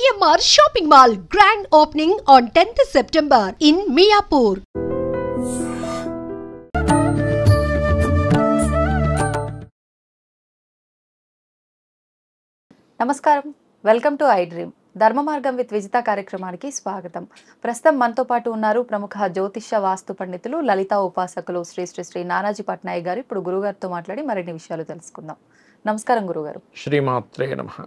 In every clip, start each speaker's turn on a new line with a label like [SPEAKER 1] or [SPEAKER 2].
[SPEAKER 1] GMR Shopping Mall grand opening on 10th September in Miapur.
[SPEAKER 2] నమస్కారం, welcome to I dream. ధర్మ మార్గం with Vijitha కార్యక్రమానికి స్వాగతం. ప్రస్తుతం మనతో పాటు ఉన్నారు ప్రముఖ జ్యోతిష్య వాస్తు పండితులు, లలిత ఉపాసకులు శ్రీ శ్రీ శ్రీ నానాజీ పట్నాయక్ గారు. ఇప్పుడు గురుగారితో మాట్లాడి మరిన్ని విషయాలు తెలుసుకుందాం. నమస్కారం గురుగారు.
[SPEAKER 3] శ్రీమాత్రే నమః.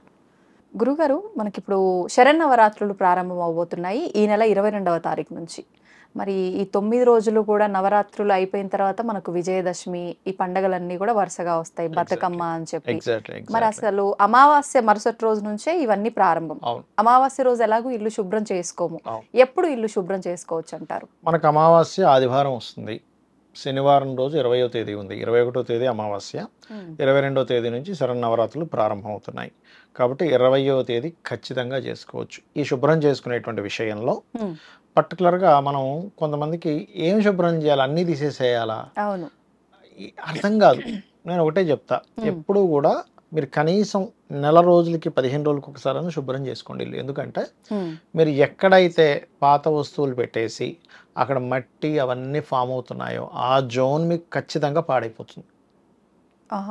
[SPEAKER 2] గురుగారు, మనకిప్పుడు శరన్నవరాత్రులు ప్రారంభం అవబోతున్నాయి ఈ నెల 22వ తారీఖు నుంచి. మరి ఈ 9 రోజులు కూడా నవరాత్రులు అయిపోయిన తర్వాత మనకు విజయదశమి, ఈ పండగలన్నీ కూడా వరుసగా వస్తాయి, బతుకమ్మ అని చెప్పి. మరి అసలు అమావాస్య మరుసటి రోజు నుంచే ఇవన్నీ ప్రారంభం. అమావాస్య రోజు ఎలాగో ఇల్లు శుభ్రం చేసుకోము, ఎప్పుడు ఇల్లు శుభ్రం చేసుకోవచ్చు అంటారు?
[SPEAKER 3] మనకు అమావాస్య ఆదివారం వస్తుంది, శనివారం రోజు 20వ తేదీ ఉంది, 21వ తేదీ అమావాస్య, 22వ తేదీ నుంచి శరన్నవరాత్రులు ప్రారంభం అవుతున్నాయి. కాబట్టి 20వ తేదీ ఖచ్చితంగా చేసుకోవచ్చు. ఈ శుభ్రం చేసుకునేటువంటి విషయంలో పర్టికులర్గా మనం కొంతమందికి ఏం శుభ్రం చేయాలి, అన్నీ తీసేసేయాలా,
[SPEAKER 2] అవును,
[SPEAKER 3] అర్థం కాదు. నేను ఒకటే చెప్తా, ఎప్పుడు కూడా మీరు కనీసం నెల రోజులకి 15 రోజులకి ఒకసారి శుభ్రం చేసుకోండి ఇల్లు. ఎందుకంటే మీరు ఎక్కడైతే పాత వస్తువులు పెట్టేసి అక్కడ మట్టి అవన్నీ ఫామ్ అవుతున్నాయో ఆ జోన్ మీకు ఖచ్చితంగా పాడైపోతుంది.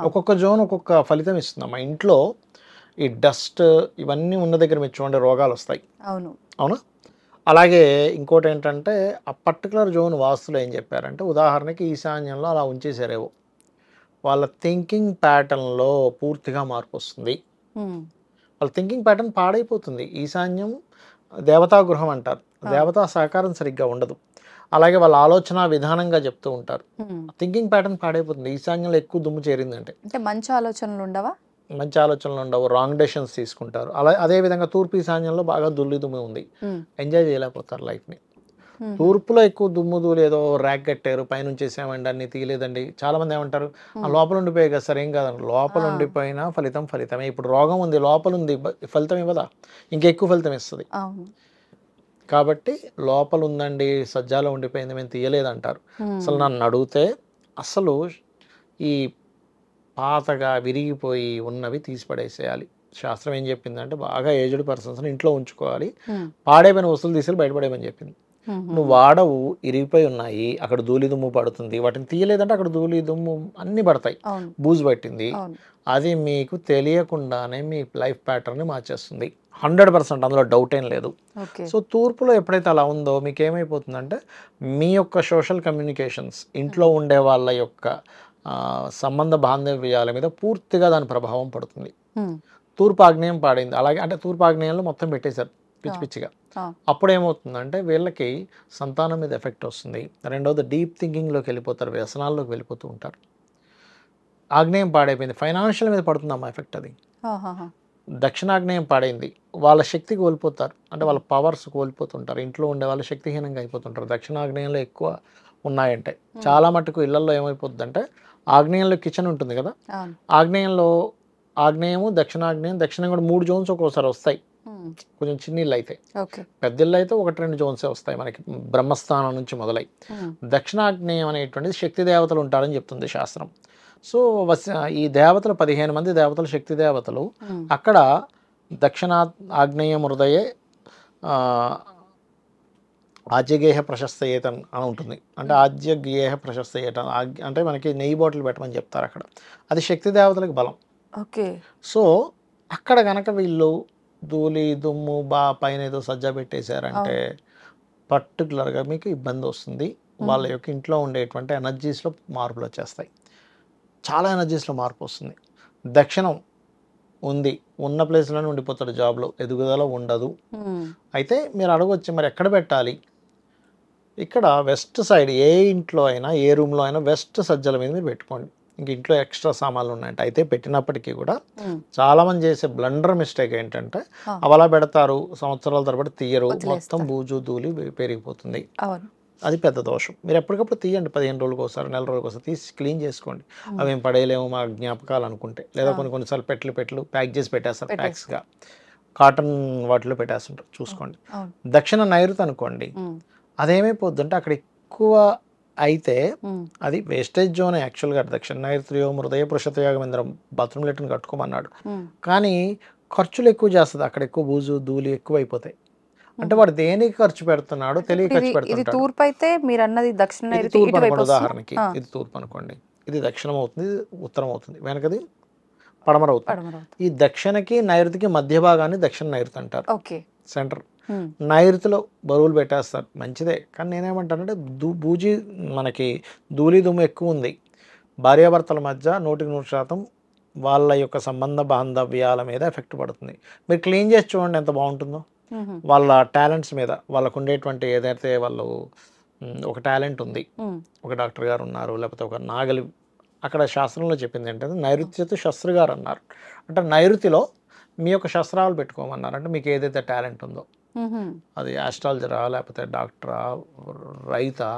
[SPEAKER 3] ఒక్కొక్క జోన్ ఒక్కొక్క ఫలితం ఇస్తుంది. మా ఇంట్లో ఈ డస్ట్ ఇవన్నీ ఉన్న దగ్గర మీరు చూడండి రోగాలు వస్తాయి. అవునా? అలాగే ఇంకోటి ఏంటంటే ఆ పర్టికులర్ జోన్ వాస్తులు ఏం చెప్పారంటే, ఉదాహరణకి ఈశాన్యంలో అలా ఉంచేసారేవో, వాళ్ళ థింకింగ్ ప్యాటర్న్లో పూర్తిగా మార్పు వస్తుంది. వాళ్ళ థింకింగ్ ప్యాటర్న్ పాడైపోతుంది. ఈశాన్యం దేవతా గృహం అంటారు, దేవతా సహకారం సరిగ్గా ఉండదు. అలాగే వాళ్ళ ఆలోచన విధానంగా చెప్తూ ఉంటారు, థింకింగ్ ప్యాటర్న్ పాడైపోతుంది. ఈశాన్యంలో ఎక్కువ దుమ్ము చేరిందంటే
[SPEAKER 2] మంచి ఆలోచనలు ఉండవా,
[SPEAKER 3] మంచి ఆలోచనలు ఉండవు, రాంగ్ డెసిషన్స్ తీసుకుంటారు. అదేవిధంగా తూర్పు ఈశాన్యంలో బాగా దుమ్ము ఉంది, ఎంజాయ్ చేయలేకపోతారు లైఫ్ని. తూర్పులో ఎక్కువ దుమ్ము ధూళి, ఏదో ర్యాక్ కట్టారు, పైనుంచి వేసామండి, అన్ని తీయలేదండి. చాలామంది ఏమంటారు, ఆ లోపల ఉండిపోయాయి కదా సార్, ఏం కాదండి. లోపల ఉండిపోయినా ఫలితమే. ఇప్పుడు రోగం ఉంది, లోపల ఉంది, ఫలితం ఇవ్వదా, ఇంకెక్కువ ఫలితం ఇస్తుంది. కాబట్టి లోపల ఉందండి, సజ్జాలో ఉండిపోయింది, మేము తీయలేదంటారు. అసలు నన్ను అడిగితే అసలు ఈ పాతగా విరిగిపోయి ఉన్నవి తీసి పడేసేయాలి. శాస్త్రం ఏం చెప్పిందంటే, బాగా ఏజ్డ్ పర్సన్స్ని ఇంట్లో ఉంచుకోవాలి, పాడైపోయిన వస్తువులు తీసుకెళ్ళి బయటపడేయమని చెప్పింది. నువ్వు వాడవు, ఇరిగిపోయి ఉన్నాయి, అక్కడ ధూళి దుమ్ము పడుతుంది, వాటిని తీయలేదంటే అక్కడ ధూళి దుమ్ము అన్నీ పడతాయి, బూజు పట్టింది. అది మీకు తెలియకుండానే మీ లైఫ్ ప్యాటర్న్ని మార్చేస్తుంది 100%, అందులో డౌట్ ఏం లేదు. సో తూర్పులో ఎప్పుడైతే అలా ఉందో మీకు ఏమైపోతుందంటే, మీ యొక్క సోషల్ కమ్యూనికేషన్స్, ఇంట్లో ఉండే వాళ్ళ యొక్క సంబంధ బాంధవ్యాల మీద పూర్తిగా దాని ప్రభావం పడుతుంది. తూర్పు ఆగ్నేయం పాడైంది, అలాగే అంటే తూర్పు ఆగ్నేయంలో మొత్తం పెట్టేశారు పిచ్చి పిచ్చిగా. అప్పుడు ఏమవుతుందంటే వీళ్ళకి సంతానం మీద ఎఫెక్ట్ వస్తుంది. రెండవది డీప్ థింకింగ్లోకి వెళ్ళిపోతారు, వ్యసనాల్లోకి వెళ్ళిపోతూ ఉంటారు. ఆగ్నేయం పాడైపోయింది, ఫైనాన్షియల్ మీద పడుతుందమ్మా ఎఫెక్ట్. అది దక్షిణాగ్నేయం పాడైంది, వాళ్ళ శక్తి కోల్పోతారు, అంటే వాళ్ళ పవర్స్ కోల్పోతుంటారు, ఇంట్లో ఉండే వాళ్ళు శక్తిహీనంగా అయిపోతుంటారు. దక్షిణాగ్నేయంలో ఎక్కువ ఉన్నాయంటే చాలా మటుకు ఇళ్లలో ఏమైపోతుంది అంటే, ఆగ్నేయంలో కిచెన్ ఉంటుంది కదా, ఆగ్నేయము దక్షిణం కూడా 3 జోన్స్ ఒక్కోసారి వస్తాయి. కొంచెం చిన్న ఇల్లు అయితే, పెద్ద ఇల్లు అయితే 1-2 జోన్సే వస్తాయి మనకి, బ్రహ్మస్థానం నుంచి మొదలై. దక్షిణాగ్నేయం అనేటువంటిది శక్తి దేవతలు ఉంటారని చెప్తుంది శాస్త్రం. సో ఈ దేవతలు 15 మంది దేవతలు, శక్తి దేవతలు. అక్కడ ఆగ్నేయం హృదయే ఆజ్యగేహ ప్రశస్తయేతన్ అని ఉంటుంది. అంటే ఆజ్యగేహ ప్రశస్తయేతన్ అంటే మనకి నెయ్యి బాటిల్ పెట్టమని చెప్తారు అక్కడ, అది శక్తి దేవతలకు బలం. సో అక్కడ కనుక వీళ్ళు ధూళి దుమ్ము పైన ఏదో సజ్జ పెట్టేశారంటే పర్టికులర్గా మీకు ఇబ్బంది వస్తుంది. వాళ్ళ యొక్క ఇంట్లో ఉండేటువంటి ఎనర్జీస్లో మార్పులు వచ్చేస్తాయి, చాలా ఎనర్జీస్లో మార్పు వస్తుంది. దక్షిణం ఉంది, ఉన్న ప్లేస్లోనే ఉండిపోతాడు, జాబ్లో ఎదుగుదల ఉండదు. అయితే మీరు అడగవచ్చు, మరి ఎక్కడ పెట్టాలి? ఇక్కడ వెస్ట్ సైడ్ ఏ ఇంట్లో అయినా, ఏ రూమ్లో అయినా వెస్ట్ సజ్జల మీద మీరు పెట్టుకోండి. ఇంక ఇంట్లో ఎక్స్ట్రా సామాన్లు ఉన్నాయంటే అయితే పెట్టినప్పటికీ కూడా చాలామంది చేసే బ్లండర్ మిస్టేక్ ఏంటంటే, అలా పెడతారు, సంవత్సరాల తరబడి తీయరు, మొత్తం బూజు ధూళి పెరిగిపోతుంది. అది పెద్ద దోషం. మీరు ఎప్పటికప్పుడు తీయండి, 15 రోజులకు ఒకసారి, నెల రోజులకు ఒకసారి తీసి క్లీన్ చేసుకోండి. అవి ఏం పడేయలేము మా జ్ఞాపకాలు అనుకుంటే, లేదా కొన్నిసార్లు పెట్టలు ప్యాక్ చేసి పెట్టేస్తారు, ప్యాక్స్గా కాటన్ వాటిలో పెట్టేస్తుంటారు, చూసుకోండి. దక్షిణ నైరుతి అనుకోండి, అదేమైపోద్దంటే అక్కడ ఎక్కువ అయితే అది వేస్టేజ్ జోన్ యాక్చువల్గా. దక్షిణ నైరుతి హృదయ పురుషతయాగమేంద్రం బాత్రూమ్ లెట్రిన్ కట్టుకోమన్నాడు, కానీ ఖర్చులు ఎక్కువ చేస్తుంది, అక్కడ ఎక్కువ బూజు ధూళి ఎక్కువ అయిపోతాయి. అంటే వాడు దేనికి ఖర్చు పెడుతున్నాడో తెలియ ఖర్చు
[SPEAKER 2] ఇది
[SPEAKER 3] పెడుతుంటాడు.
[SPEAKER 2] తూర్పు అయితే మీరు అన్నది దక్షిణ
[SPEAKER 3] ఇది
[SPEAKER 2] నైరుతి
[SPEAKER 3] తూర్పు
[SPEAKER 2] ఇటువైపు
[SPEAKER 3] అనుకోండి,
[SPEAKER 2] వస్తుందా?
[SPEAKER 3] ఉదాహరణకి ఇది తూర్పు అనుకోండి, ఇది దక్షిణం అవుతుంది, ఇది ఉత్తరం అవుతుంది, వెనకది పడమర అవుతుంది.
[SPEAKER 2] పడమర అవుతుంది.
[SPEAKER 3] ఈ దక్షిణకి నైరుతికి మధ్య భాగాన్ని దక్షిణ నైరుతి అంటారు,
[SPEAKER 2] ఓకే.
[SPEAKER 3] సెంటర్. నైరుతిలో బరువులు పెట్టేస్తారు, మంచిదే. కానీ నేనేమంటానంటే బూజీ మనకి ధూళి దుమ్ము ఎక్కువ ఉంది, భార్యాభర్తల మధ్య 100% వాళ్ళ యొక్క సంబంధ బాంధవ్యాల మీద ఎఫెక్ట్ పడుతుంది. మీరు క్లీన్ చేసి చూడండి ఎంత బాగుంటుందో. వాళ్ళ టాలెంట్స్ మీద, వాళ్ళకు ఉండేటువంటి ఏదైతే వాళ్ళు ఒక టాలెంట్ ఉంది, ఒక డాక్టర్ గారు ఉన్నారు, లేకపోతే ఒక నాగలి, అక్కడ శాస్త్రంలో చెప్పింది ఏంటంటే నైరుత్యతు శస్త్ర గారు అన్నారు. అంటే నైరుతిలో మీ యొక్క శస్త్రాలు పెట్టుకోమన్నారు. అంటే మీకు ఏదైతే టాలెంట్ ఉందో, అది ఆస్ట్రాలజరా, లేకపోతే డాక్టరా, రైతా,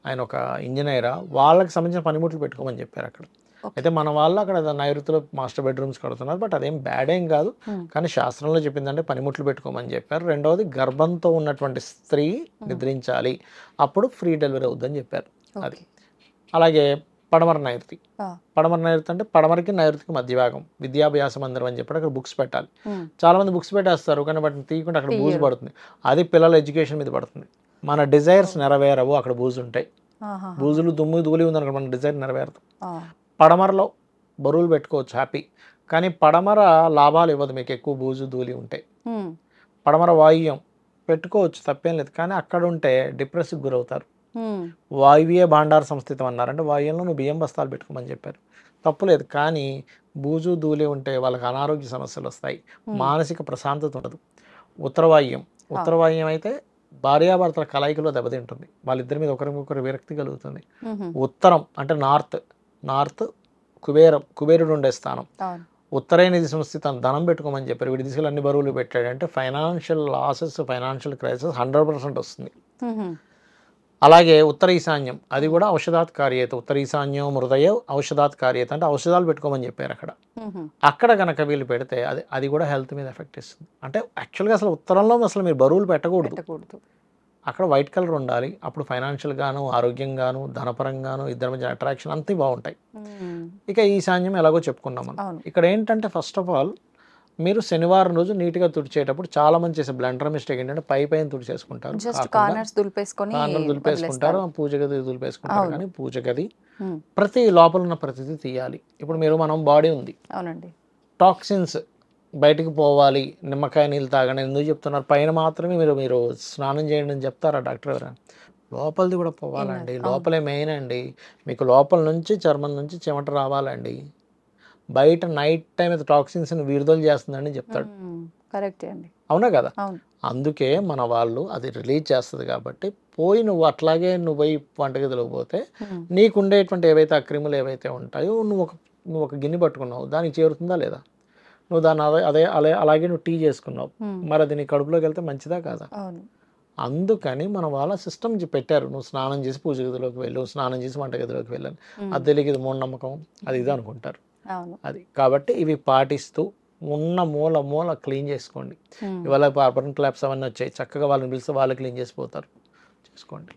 [SPEAKER 3] ఆయన ఒక ఇంజనీరా, వాళ్ళకి సంబంధించిన పనిముట్లు పెట్టుకోమని చెప్పారు అక్కడ. అయితే మన వాళ్ళు అక్కడ నైరుతిలో మాస్టర్ బెడ్రూమ్స్ కడుతున్నారు, బట్ అదేం బ్యాడ్ ఏం కాదు. కానీ శాస్త్రంలో చెప్పిందంటే పనిముట్లు పెట్టుకోమని చెప్పారు. రెండవది గర్భంతో ఉన్నటువంటి స్త్రీ నిద్రించాలి, అప్పుడు ఫ్రీ డెలివరీ అవుద్దని చెప్పారు. అది అలాగే పడమర నైరుతి. పడమర నైరుతి అంటే పడమరకి నైరుతికి మధ్య భాగం, విద్యాభ్యాస మందిరం అని చెప్పి అక్కడ బుక్స్ పెట్టాలి. చాలా మంది బుక్స్ పెట్టేస్తారు, కానీ వాటిని తీయకుండా అక్కడ బూజు పడుతుంది. అది పిల్లల ఎడ్యుకేషన్ మీద పడుతుంది. మన డిజైర్స్ నెరవేరవు, అక్కడ బూజు ఉంటాయి. బూజులు దుమ్ము ధూళి ఉందనుకో మన డిజైర్ నెరవేరదు. పడమరలో బరువులు పెట్టుకోవచ్చు హ్యాపీ, కానీ పడమర లాభాలు ఇవ్వదు మీకు ఎక్కువ బూజు ధూళి ఉంటాయి. పడమర వాయువ్యం పెట్టుకోవచ్చు, తప్పేం లేదు. కానీ అక్కడ ఉంటే డిప్రెస్కి గురవుతారు. వాయువ్య భాండార సంస్థితం అన్నారంటే వాయువ్యంలో నువ్వు బియ్యం బస్తాలు పెట్టుకోమని చెప్పారు, తప్పులేదు. కానీ బూజు ధూళి ఉంటే వాళ్ళకి అనారోగ్య సమస్యలు వస్తాయి, మానసిక ప్రశాంతత ఉండదు. ఉత్తరవాయువ్యం అయితే భార్యాభర్తల కలయికలో దెబ్బతింటుంది, వాళ్ళిద్దరి మీద ఒకరికొకరు విరక్తి కలుగుతుంది. ఉత్తరం అంటే నార్త్ కుబేరుడు ఉండే స్థానం. ఉత్తరైన దిశ సంస్థితం ధనం పెట్టుకోమని చెప్పారు. వీడి దిశలు అన్ని బరువులు పెట్టాడంటే ఫైనాన్షియల్ లాసెస్, ఫైనాన్షియల్ క్రైసిస్ 100% వస్తుంది. అలాగే ఉత్తర ఈశాన్యం, అది కూడా ఔషధాత్ కార్యత. ఉత్తర ఈశాన్యం హృదయ ఔషధాత్ కార్యత అంటే ఔషధాలు పెట్టుకోమని చెప్పారు అక్కడ. అక్కడ కనుక వీళ్ళు పెడితే అది కూడా హెల్త్ మీద ఎఫెక్ట్ ఇస్తుంది. అంటే యాక్చువల్గా అసలు ఉత్తరంలో అసలు మీరు బరువులు పెట్టకూడదు, అక్కడ వైట్ కలర్ ఉండాలి. అప్పుడు ఫైనాన్షియల్ గాను, ఆరోగ్యంగాను, ధనపరంగాను, ఇద్దరి మధ్య అట్రాక్షన్ అంతా బాగుంటాయి. ఇక ఈశాన్యం ఎలాగో చెప్పుకున్నాం మనం. ఇక్కడ ఏంటంటే ఫస్ట్ ఆఫ్ ఆల్ మీరు శనివారం రోజు నీట్గా తుడిచేటప్పుడు చాలా మంది చేసే బ్లండర్ మిస్టేక్ ఏంటంటే పైన తుడిచేసుకుంటారు, కార్నర్ దులిపేసుకుంటారు, పూజ గది దులిపేసుకుంటారు. కానీ పూజ గది ప్రతి లోపల ఉన్న ప్రతిదీ తీయాలి. ఇప్పుడు మనం బాడీ ఉంది, టాక్సిన్స్ బయటికి పోవాలి, నిమ్మకాయ నీళ్ళు తాగండి ఎందుకు చెప్తున్నారు? పైన మాత్రమే మీరు స్నానం చేయండి అని చెప్తారా డాక్టర్ ఎవరైనా? లోపలిది కూడా పోవాలండి, లోపలే మెయిన్ అండి. మీకు లోపల నుంచి చర్మం నుంచి చెమట రావాలండి. బయట నైట్ టైం అయితే టాక్సిన్స్ని విడుదల చేస్తుందని చెప్తాడు.
[SPEAKER 2] కరెక్ట్ అండి,
[SPEAKER 3] అవునా కదా? అందుకే మన వాళ్ళు అది రిలీజ్ చేస్తుంది. కాబట్టి నువ్వు అట్లాగే నువ్వు పోయి వంటగదిలోకి పోతే నీకు ఉండేటువంటి ఏవైతే అక్రిములు ఏవైతే ఉంటాయో నువ్వు ఒక గిన్నె పట్టుకున్నావు, దానికి చేరుతుందా లేదా? నువ్వు దాన్ని అలాగే నువ్వు టీ చేసుకున్నావు, మరి అది నీ కడుపులోకి వెళ్తే మంచిదా కాదా? అందుకని మన వాళ్ళ సిస్టమ్ పెట్టారు, నువ్వు స్నానం చేసి పూజ గదిలోకి వెళ్ళు, స్నానం చేసి వంటగదిలోకి వెళ్ళాను. అది తెలియక ఇది మూఢనమ్మకం అది ఇది అనుకుంటారు. అది కాబట్టి ఇవి పాటిస్తూ ఉన్న మూల క్లీన్ చేసుకోండి. ఇవాళ పర్మనెంట్ ల్యాబ్స్ అవన్నీ వచ్చాయి, చక్కగా వాళ్ళని పిలిస్తే వాళ్ళు క్లీన్ చేసిపోతారు, చేసుకోండి.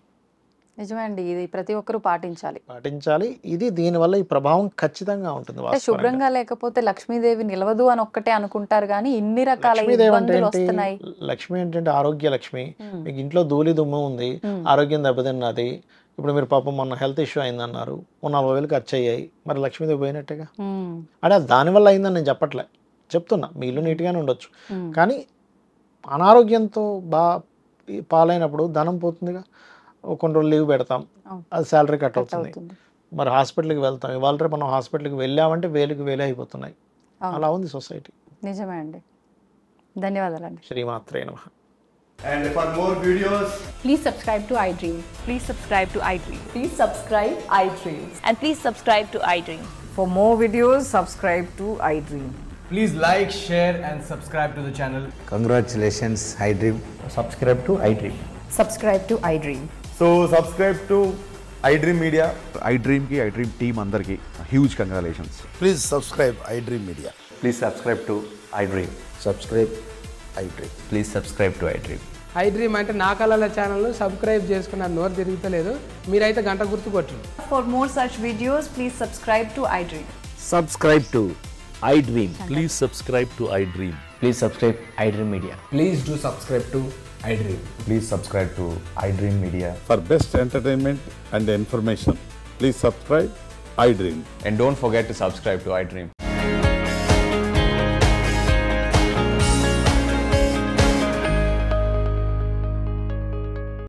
[SPEAKER 2] నిజమే అండి, ఇది ప్రతి ఒక్కరు పాటించాలి. ఇది దీనివల్ల ఈ ప్రభావం ఖచ్చితంగా ఉంటుంది. శుభ్రంగా లేకపోతే లక్ష్మీదేవి నిలవదు అని ఒక్కటే అనుకుంటారు, కానీ ఇన్ని రకాల ఇబ్బందులు వస్తున్నాయి.
[SPEAKER 3] లక్ష్మి ఏంటంటే ఆరోగ్య లక్ష్మి. మీకు ఇంట్లో ధూళి దుమ్ము ఉంది, ఆరోగ్యం దెబ్బతిన్నది. ఇప్పుడు మీరు పాపం మొన్న హెల్త్ ఇష్యూ అయిందన్నారు, 40,000 ఖర్చు అయ్యాయి, మరి లక్ష్మీదేవి పోయినట్టుగా. అంటే దానివల్ల అయిందని నేను చెప్తున్నా, మీ ఇల్లు నీట్గానే ఉండొచ్చు, కానీ అనారోగ్యంతో పాలైనప్పుడు ధనం పోతుందిగా. కొన్ని రోజులు లీవ్ పెడతాం, అది శాలరీ కట్ అవుతుంది, మరి హాస్పిటల్కి వెళ్తాం. ఇవాళ రేపు మనం హాస్పిటల్కి వెళ్ళామంటే వేలే అయిపోతున్నాయి. అలా ఉంది సొసైటీ.
[SPEAKER 2] నిజమే అండి, ధన్యవాదాలండి.
[SPEAKER 3] శ్రీమాత్రే నమః.
[SPEAKER 4] And for more videos,
[SPEAKER 5] please subscribe to iDream.
[SPEAKER 6] Please subscribe to iDream.
[SPEAKER 5] Please subscribe iDream.
[SPEAKER 6] And please subscribe to iDream.
[SPEAKER 7] For more videos, subscribe to iDream.
[SPEAKER 4] please like, share and subscribe to the channel.
[SPEAKER 8] Congratulations, iDream.
[SPEAKER 9] Subscribe to iDream.
[SPEAKER 5] Subscribe to iDream.
[SPEAKER 4] So subscribe to iDream Media.
[SPEAKER 10] iDream team andarki huge congratulations.
[SPEAKER 8] Please subscribe iDream Media.
[SPEAKER 9] Please subscribe to iDream.
[SPEAKER 8] Subscribe iDream.
[SPEAKER 9] Please subscribe to iDream.
[SPEAKER 11] iDream అంటే నా కళల ఛానల్ను subscribe చేసుకున్న నోరు తిరుగుతలేదు, మీరైతే గంట గుర్తు కొట్టండి.
[SPEAKER 5] For more such videos, please subscribe to iDream.
[SPEAKER 8] Subscribe to
[SPEAKER 12] iDream. Please subscribe to iDream.
[SPEAKER 9] Please subscribe iDream Media.
[SPEAKER 11] Please do subscribe to iDream.
[SPEAKER 10] Please subscribe to iDream Media.
[SPEAKER 13] For best entertainment and information, please subscribe iDream.
[SPEAKER 9] And don't forget to subscribe to iDream.